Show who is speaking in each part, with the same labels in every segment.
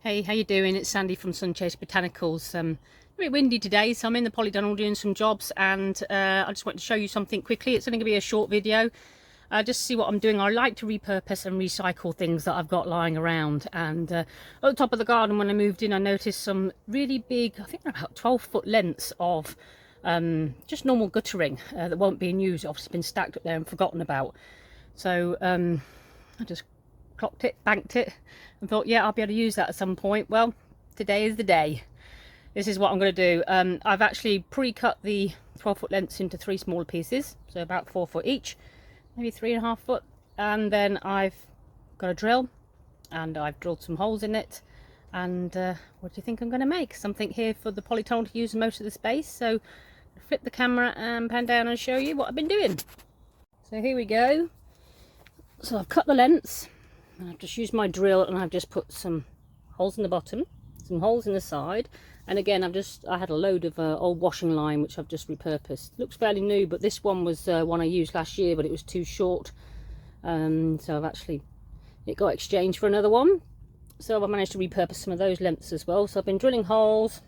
Speaker 1: Hey, how you doing? It's Sandy from Sunchase Botanicals. A bit windy today, so I'm in the Polytunnel doing some jobs, and I just want to show you something quickly. It's only going to be a short video. Just to see what I'm doing. I like to repurpose and recycle things that I've got lying around. And at the top of the garden, when I moved in, I noticed some really big, I think they're about 12-foot lengths of just normal guttering that weren't being used. Obviously been stacked up there and forgotten about. So I just clocked it, banked it, and thought, yeah, I'll be able to use that at some point. Well, today is the day. This is what I'm going to do. I've actually pre-cut the 12-foot lengths into 3 smaller pieces, so about 4 foot each, maybe 3.5 foot, and then I've got a drill and I've drilled some holes in it. And what do you think I'm going to make? Something here for the polytunnel to use most of the space. So flip the camera and pan down and show you what I've been doing. So here we go. So I've cut the lengths, and I've just used my drill, and I've just put some holes in the bottom, some holes in the side, and again I had a load of old washing line which I've just repurposed. Looks fairly new, but this one was one I used last year, but it was too short, so it got exchanged for another one. So I managed to repurpose some of those lengths as well. So I've been drilling holes.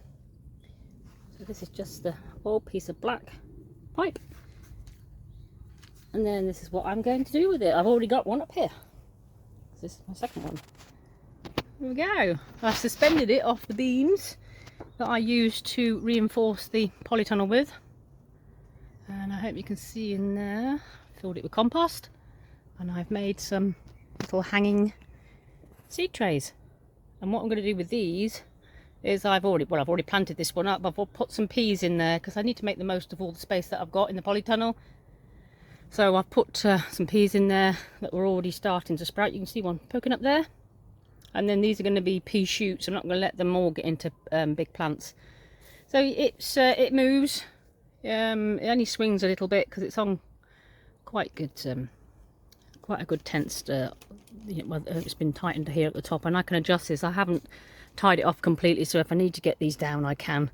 Speaker 1: So this is just the old piece of black pipe, and then this is what I'm going to do with it. I've already got one up here. This is my second one. Here we go. I've suspended it off the beams that I used to reinforce the polytunnel with, and I hope you can see in there, filled it with compost, and I've made some little hanging seed trays. And what I'm going to do with these is I've already planted this one up. I've put some peas in there because I need to make the most of all the space that I've got in the polytunnel. So I've put some peas in there that were already starting to sprout. You can see one poking up there. And then these are going to be pea shoots. I'm not going to let them all get into big plants. So it moves. It only swings a little bit because it's on quite a good tensed. It's been tightened here at the top, and I can adjust this. I haven't tied it off completely, so if I need to get these down, I can,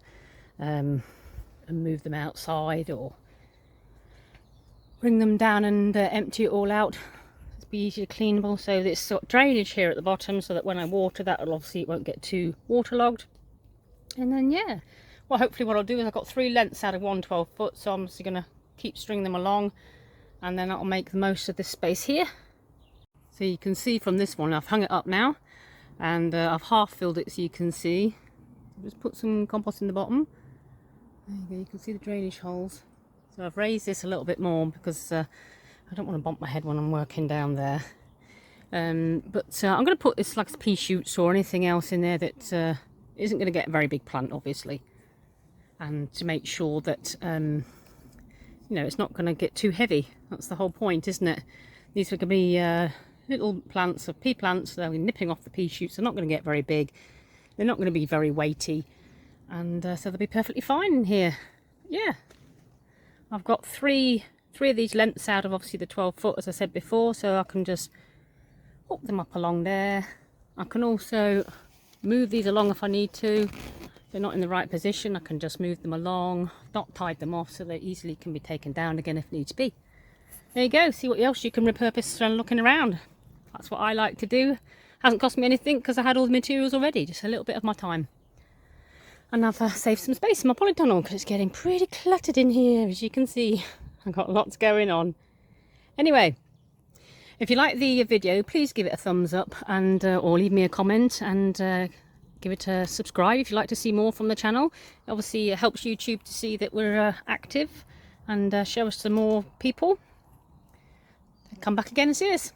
Speaker 1: and move them outside or bring them down and empty it all out. It's be easy to cleanable. So this sort of drainage here at the bottom, so that when I water that, obviously it won't get too waterlogged. And then yeah, well, hopefully what I'll do is I've got 3 lengths out of 1 12-foot, so I'm just going to keep stringing them along, and then I'll make the most of this space here. So you can see from this one, I've hung it up now, and I've half filled it, so you can see. Just put some compost in the bottom. There you go, you can see the drainage holes. So I've raised this a little bit more because I don't want to bump my head when I'm working down there. But I'm going to put this like pea shoots or anything else in there that isn't going to get a very big plant, obviously. And to make sure that, it's not going to get too heavy. That's the whole point, isn't it? These are going to be little plants of pea plants. They'll be nipping off the pea shoots. They're not going to get very big. They're not going to be very weighty. And so they'll be perfectly fine in here. Yeah. I've got three of these lengths out of obviously the 12-foot, as I said before, so I can just hook them up along there. I can also move these along if I need to. If they're not in the right position, I can just move them along, not tied them off, so they easily can be taken down again if needs be. There you go, see what else you can repurpose when looking around. That's what I like to do. Hasn't cost me anything because I had all the materials already, just a little bit of my time. And I've saved some space in my polytunnel because it's getting pretty cluttered in here, as you can see. I've got lots going on. Anyway, if you like the video, please give it a thumbs up, and or leave me a comment, and give it a subscribe if you'd like to see more from the channel. Obviously, it helps YouTube to see that we're active, and show us some more people. Come back again and see us.